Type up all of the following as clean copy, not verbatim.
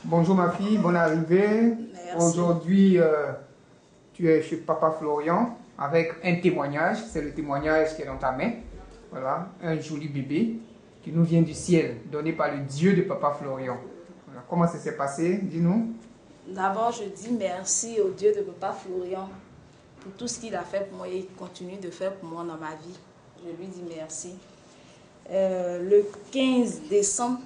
Bonjour ma fille, bonne arrivée. Merci. Aujourd'hui, tu es chez Papa Florian avec un témoignage. C'est le témoignage qui est dans ta main. Voilà, un joli bébé qui nous vient du ciel, donné par le Dieu de Papa Florian. Voilà. Comment ça s'est passé? Dis-nous. D'abord, je dis merci au Dieu de Papa Florian pour tout ce qu'il a fait pour moi et continue de faire pour moi dans ma vie. Je lui dis merci. Le 15 décembre,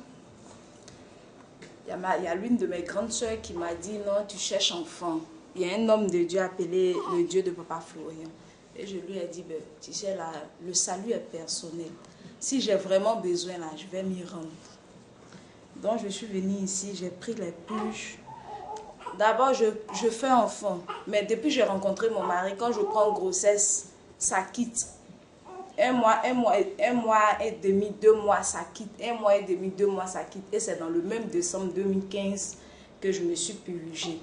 il y a l'une de mes grandes soeurs qui m'a dit non, tu cherches enfant. Il y a un homme de Dieu appelé le Dieu de Papa Florian. Et je lui ai dit, ben, tu sais, là, le salut est personnel. Si j'ai vraiment besoin, là, je vais m'y rendre. Donc, je suis venue ici, j'ai pris les puges. D'abord, je fais enfant. Mais depuis que j'ai rencontré mon mari, quand je prends grossesse, ça quitte. Un mois et demi, 2 mois, ça quitte. 1 mois et demi, 2 mois, ça quitte. Et c'est dans le même décembre 2015 que je me suis purgée.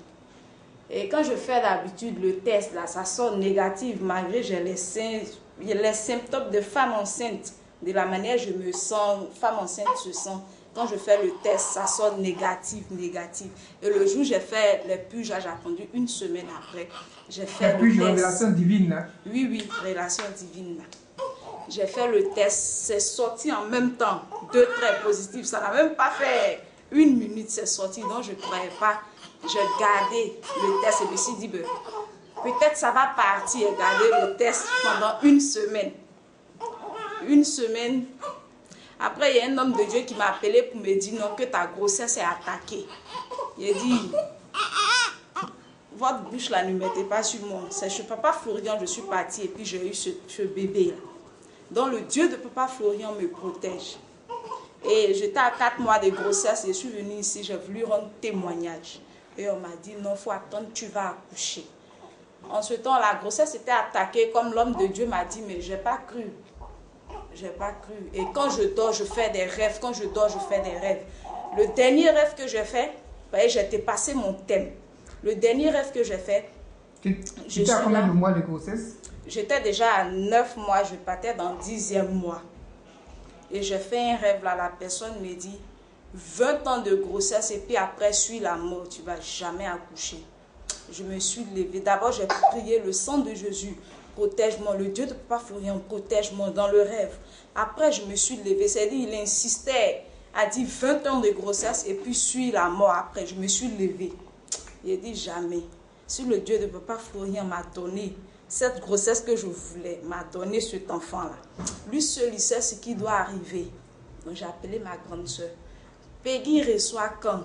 Et quand je fais d'habitude le test, là, ça sort négatif, malgré j'ai les symptômes de femme enceinte. De la manière je me sens, femme enceinte se sent. Quand je fais le test, ça sort négatif. Et le jour où j'ai fait les puges, j'ai attendu 1 semaine après. J'ai fait le test. Révélation divine. Hein? Oui, relation divine. J'ai fait le test, c'est sorti en même temps. 2 traits positifs, ça n'a même pas fait 1 minute, c'est sorti. Donc je ne croyais pas. J'ai gardé le test et je me suis dit, peut-être ça va partir. J'ai gardé le test pendant 1 semaine. 1 semaine. Après, il y a un homme de Dieu qui m'a appelé pour me dire non, que ta grossesse est attaquée. Il a dit, votre bouche là ne mettez pas sur moi. C'est chez Papa Florian, je suis partie et puis j'ai eu ce bébé là. Donc le Dieu de Papa Florian me protège. Et j'étais à 4 mois de grossesse et je suis venue ici, j'ai voulu rendre témoignage. Et on m'a dit non, il faut attendre, tu vas accoucher. En ce temps, la grossesse était attaquée comme l'homme de Dieu m'a dit, mais je n'ai pas cru. J'ai pas cru. Et quand je dors, je fais des rêves. Quand je dors, je fais des rêves. Le dernier rêve que j'ai fait, j'ai dépassé mon thème. Le dernier rêve que j'ai fait, tu étais à combien de mois de grossesse? J'étais déjà à 9 mois, je partais dans le 10e mois. Et j'ai fait un rêve là, la personne me dit, 20 ans de grossesse et puis après suit la mort, tu ne vas jamais accoucher. Je me suis levée. D'abord, j'ai prié le sang de Jésus. Protège-moi, le Dieu de Papa Florian, protège-moi dans le rêve. Après, je me suis levée. C'est-à-dire, il insistait, a dit 20 ans de grossesse et puis suit la mort après. Je me suis levée. Il a dit jamais. Si le Dieu de Papa Florian m'a donné cette grossesse que je voulais, m'a donné cet enfant-là. Lui seul, il sait ce qui doit arriver. Donc, j'ai appelé ma grande soeur. Peggy reçoit quand?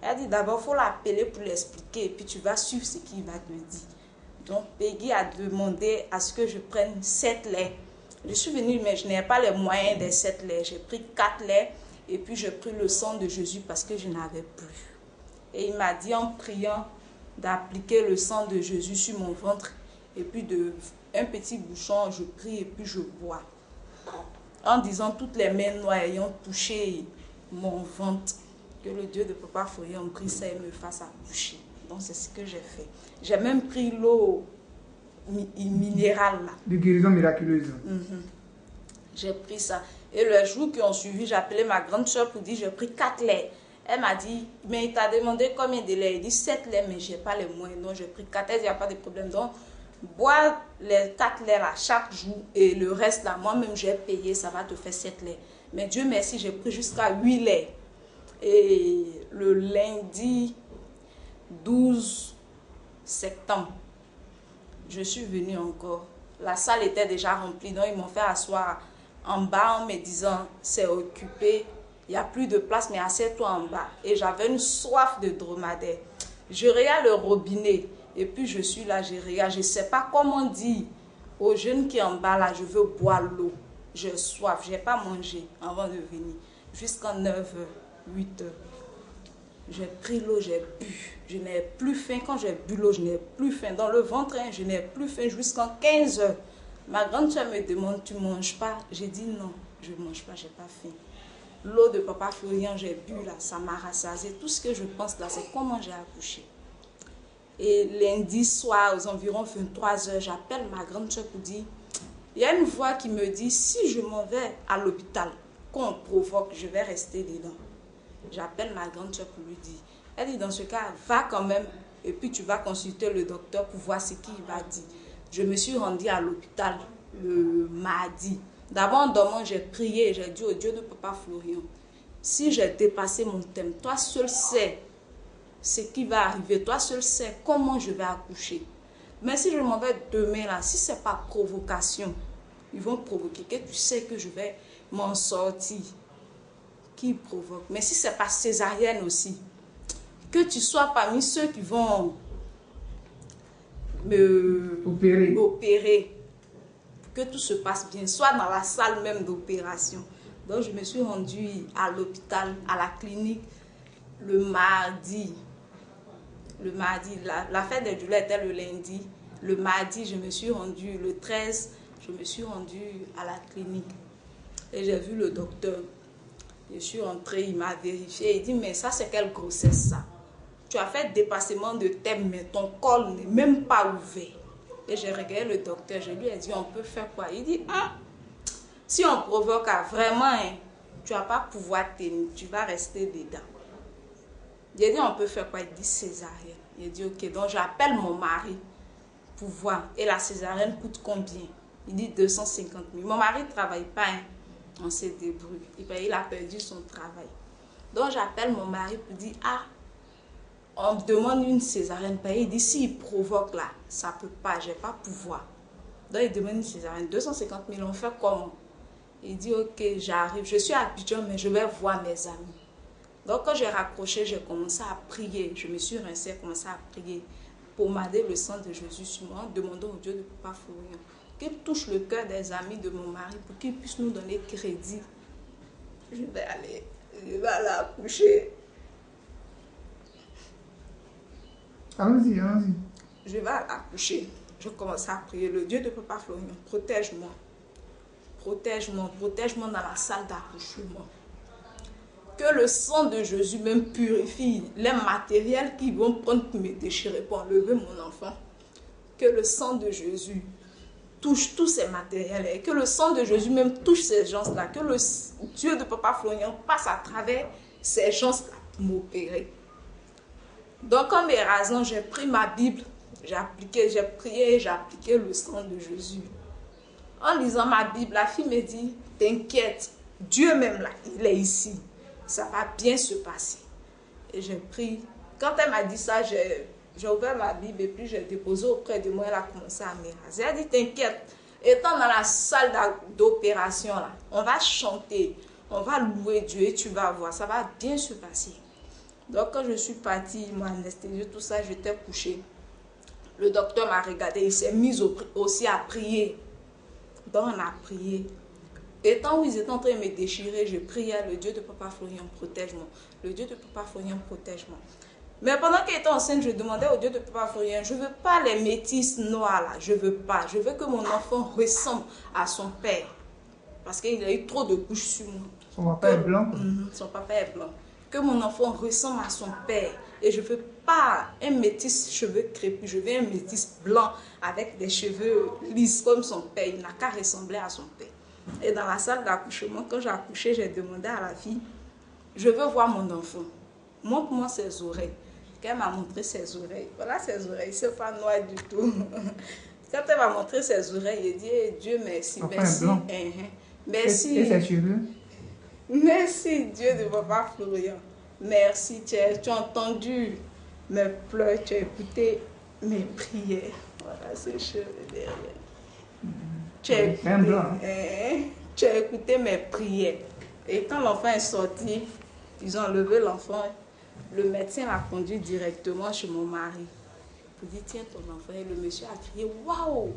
Elle a dit d'abord, il faut l'appeler pour l'expliquer et puis tu vas suivre ce qu'il va te dire. Donc, Peggy a demandé à ce que je prenne 7 laits. Je suis venue, mais je n'ai pas les moyens des 7 laits. J'ai pris 4 laits et puis j'ai pris le sang de Jésus parce que je n'avais plus. Et il m'a dit en priant d'appliquer le sang de Jésus sur mon ventre et puis un petit bouchon, je prie et puis je bois. En disant toutes les mains noires ayant touché mon ventre, que le Dieu de Papa Florian brise et me fasse accoucher. Donc c'est ce que j'ai fait. J'ai même pris l'eau minérale là. De guérison miraculeuse. J'ai pris ça. Et le jour qui ont suivi, j'ai appelé ma grande soeur pour dire j'ai pris 4 laits. Elle m'a dit, mais il t'a demandé combien de laits? Il dit 7 laits, mais je n'ai pas les moyens. Donc j'ai pris 4 laits, il n'y a pas de problème. Donc boire les 4 laits là chaque jour et le reste là, moi-même j'ai payé, ça va te faire 7 laits. Mais Dieu merci, j'ai pris jusqu'à 8 laits. Et le lundi 12 septembre, je suis venue encore. La salle était déjà remplie, donc ils m'ont fait asseoir en bas en me disant c'est occupé, il n'y a plus de place, mais assieds-toi en bas. Et j'avais une soif de dromadaire. Je regarde le robinet et puis je suis là, je regarde, je ne sais pas comment dire aux jeunes qui sont en bas là, je veux boire l'eau. J'ai soif, je n'ai pas mangé avant de venir. Jusqu'à 9h, 8h. J'ai pris l'eau, j'ai bu. Je n'ai plus faim. Quand j'ai bu l'eau, je n'ai plus faim. Dans le ventre, je n'ai plus faim jusqu'à 15h. Ma grande soeur me demande, tu ne manges pas? J'ai dit non, je ne mange pas, je n'ai pas faim. L'eau de Papa Florian, j'ai bu là, ça m'a rassasié. Tout ce que je pense là, c'est comment j'ai accouché. Et lundi soir, aux environs 23h, j'appelle ma grande soeur pour dire, il y a une voix qui me dit, si je m'en vais à l'hôpital, qu'on provoque, je vais rester dedans. J'appelle ma grande soeur pour lui dire. Elle dit, dans ce cas, va quand même et puis tu vas consulter le docteur pour voir ce qu'il va dire. Je me suis rendue à l'hôpital le mardi. D'abord, en dormant, j'ai prié, j'ai dit au Dieu de Papa Florian, si j'ai dépassé mon thème, toi seul sais ce qui va arriver, toi seul sais comment je vais accoucher. Mais si je m'en vais demain là, si ce n'est pas provocation, ils vont provoquer, que tu sais que je vais m'en sortir. Qui provoque. Mais si ce n'est pas césarienne aussi, que tu sois parmi ceux qui vont me opérer, que tout se passe bien, soit dans la salle même d'opération. Donc je me suis rendue à l'hôpital, à la clinique, le mardi. Le mardi, la fête des douleurs était le lundi. Le mardi, je me suis rendue, le 13, je me suis rendue à la clinique. Et j'ai vu le docteur. Je suis rentrée, il m'a vérifié. Il dit, mais ça, c'est quelle grossesse, ça? Tu as fait dépassement de thème, mais ton col n'est même pas ouvert. Et j'ai regardé le docteur, je lui ai dit, on peut faire quoi? Il dit, si on provoque, vraiment, tu ne vas pas pouvoir tenir, tu vas rester dedans. J'ai dit, on peut faire quoi? Il dit, césarienne. Il dit, ok, donc j'appelle mon mari pour voir. Et la césarienne coûte combien? Il dit 250 000. Mon mari ne travaille pas, on s'est débrouillé. Il a perdu son travail. Donc j'appelle mon mari pour dire, on me demande une césarienne. Il dit, s'il provoque là, ça ne peut pas, je ne vais pas pouvoir. Donc il demande une césarienne, 250 000, on fait comment? Il dit, ok, j'arrive, je suis à Abidjan, mais je vais voir mes amis. Donc quand j'ai raccroché, j'ai commencé à prier. Je me suis rincée, j'ai commencé à prier. Pommader le sang de Jésus sur moi, en demandant au Dieu de Papa Florian qu'il touche le cœur des amis de mon mari pour qu'il puisse nous donner crédit. Je vais aller accoucher. Allons-y, allons-y. Je vais accoucher. Je commence à prier. Le Dieu de Papa Florian, protège-moi. Protège-moi, protège-moi dans la salle d'accouchement. Que le sang de Jésus même purifie les matériels qui vont prendre pour me déchirer, pour enlever mon enfant. Que le sang de Jésus touche tous ces matériels et que le sang de Jésus même touche ces gens-là. Que le Dieu de Papa Florian passe à travers ces gens-là pour m'opérer. Donc, comme raison, j'ai pris ma Bible, j'ai prié et j'ai appliqué le sang de Jésus. En lisant ma Bible, la fille me dit, t'inquiète, Dieu même là, il est ici. Ça va bien se passer. Et j'ai pris. Quand elle m'a dit ça, j'ai ouvert ma Bible et puis j'ai déposé auprès de moi. Elle a commencé à m'éraser. Elle a dit, t'inquiète, étant dans la salle d'opération, là, on va chanter, on va louer Dieu et tu vas voir, ça va bien se passer. Donc quand je suis partie, ils m'ont anesthésié, tout ça, j'étais couchée. Le docteur m'a regardé, il s'est mis aussi à prier. Donc on a prié. Et tant où ils étaient en train de me déchirer, je priais, le Dieu de Papa Florian, protège-moi. Le Dieu de Papa Florian, protège-moi. Mais pendant qu'elle était enceinte, je demandais au Dieu de Papa Florian, je ne veux pas les métis noirs là, je ne veux pas. Je veux que mon enfant ressemble à son père. Parce qu'il a eu trop de couches sur moi. Son papa est blanc. Son papa est blanc. Que mon enfant ressemble à son père. Et je ne veux pas un métis cheveux crépus, je veux un métis blanc avec des cheveux lisses comme son père. Il n'a qu'à ressembler à son père. Et dans la salle d'accouchement, quand j'ai accouché, j'ai demandé à la fille, je veux voir mon enfant. Montre-moi ses oreilles. Quand elle m'a montré ses oreilles, voilà ses oreilles, c'est pas noir du tout. Quand elle m'a montré ses oreilles, elle dit, hey, Dieu merci, merci. Merci. Et ses cheveux? Merci Dieu de Papa Florian. Merci, tu as entendu mes pleurs, tu as écouté mes prières. Voilà ses cheveux derrière. Tu as écouté mes prières. Et quand l'enfant est sorti, ils ont enlevé l'enfant. Le médecin l'a conduit directement chez mon mari. Il dit, tiens ton enfant. Et le monsieur a crié, waouh,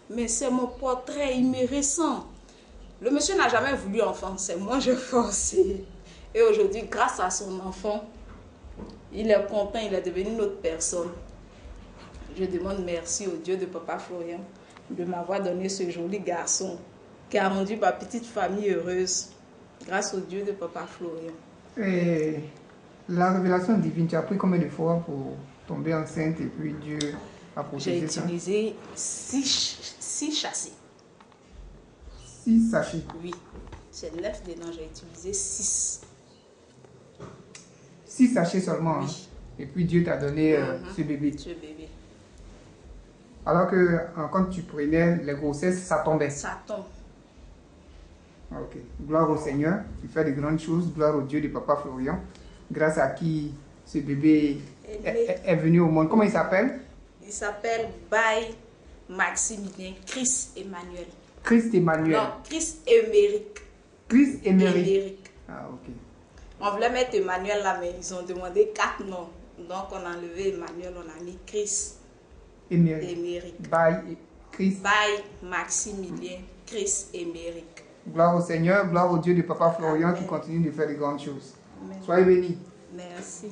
mais c'est mon portrait, il me ressemble. Le monsieur n'a jamais voulu enfant, c'est moi j'ai forcé. Et aujourd'hui, grâce à son enfant, il est content, il est devenu une autre personne. Je demande merci au Dieu de Papa Florian de m'avoir donné ce joli garçon qui a rendu ma petite famille heureuse grâce au Dieu de Papa Florian. Et la révélation divine, tu as pris combien de fois pour tomber enceinte et puis Dieu a protégé ça? J'ai utilisé 6 châssis. 6 sachets? Oui, c'est 9 dedans, j'ai utilisé 6. 6 sachets seulement. Oui. Hein. Et puis Dieu t'a donné ce bébé. Ce bébé. Alors que quand tu prenais les grossesses, ça tombait. Ça tombe. Ok. Gloire au Seigneur. Tu fais de grandes choses. Gloire au Dieu de Papa Florian. Grâce à qui ce bébé est venu au monde. Comment il s'appelle? Il s'appelle Baye Maximilien Chris Emmanuel. Christ Emmanuel. Non, Chris Émeric. Chris Emeric. Émeric. Ah, ok. On voulait mettre Emmanuel là, mais ils ont demandé 4 noms. Donc on a enlevé Emmanuel, on a mis Chris Émeric. Baye Chris. Baye Maximilien Chris Émeric. Gloire au Seigneur, gloire au Dieu de Papa Florian Amen. qui continue de faire de grandes choses. Amen. Soyez bénis. Merci.